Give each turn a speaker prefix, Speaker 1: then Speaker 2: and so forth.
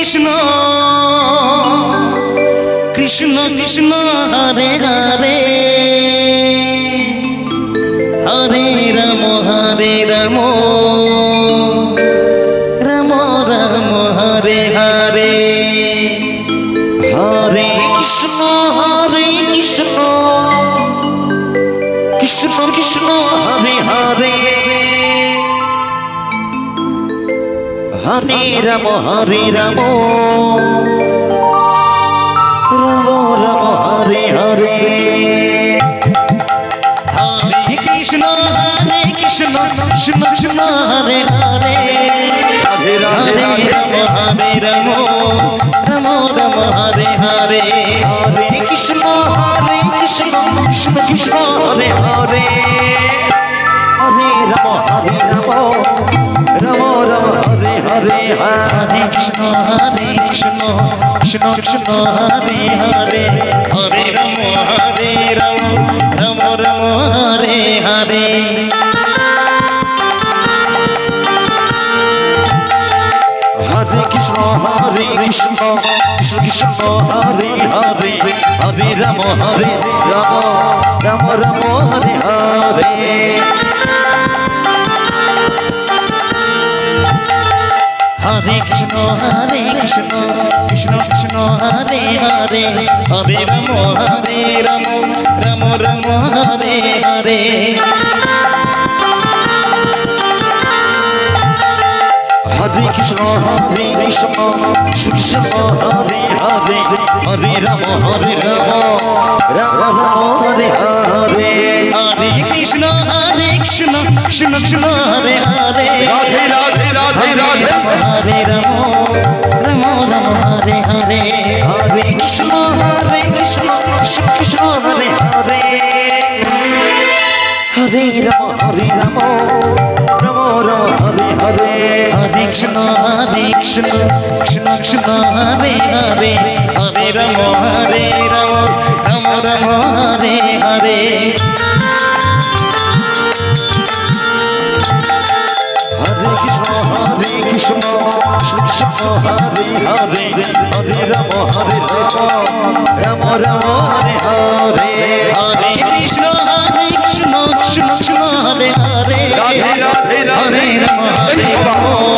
Speaker 1: Krishna Krishna Krishna Hare Hare Hare Ram Ram Ram Hare Hare Hare Krishna Krishna Krishna Hare Hare Hare Ram Ram Ram Hare Hare Hare Krishna Krishna Krishna Hare Hare Hare Ram Ram Ram Hare Hare Hare Krishna Krishna Krishna Hare Hare Hare Ram Ram Hare Hare Hare Krishna Krishna Krishna Hare Hare Hare Ram Ram Ram Hare Hare Hare Krishna Krishna Krishna Hare Hare Hare Ram Ram Ram Hare Hare Hare Krishna Krishna Krishna Hare Hare Hare Ram Ram Ram Hare Hare Hare Krishna Krishna Hare Hare Hare Ram Ram Ram Hare Hare Hare Krishna Krishna Krishna Hare Hare Radhe Radhe Radhe Radhe Hare Ram Ram Hare Hare Hare Krishna Krishna Krishna Hare Hare Hare Ram Ram Ram Hare Hare Hare Krishna Krishna Krishna Hare Hare Hare Ram Ram Ram Hare Hare Hare Krishna Krishna Krishna Hare Hare Hare Ram Ram Ram Hare Hare Hare Krishna Krishna Krishna Hare Hare Radhe Radhe Radhe Ram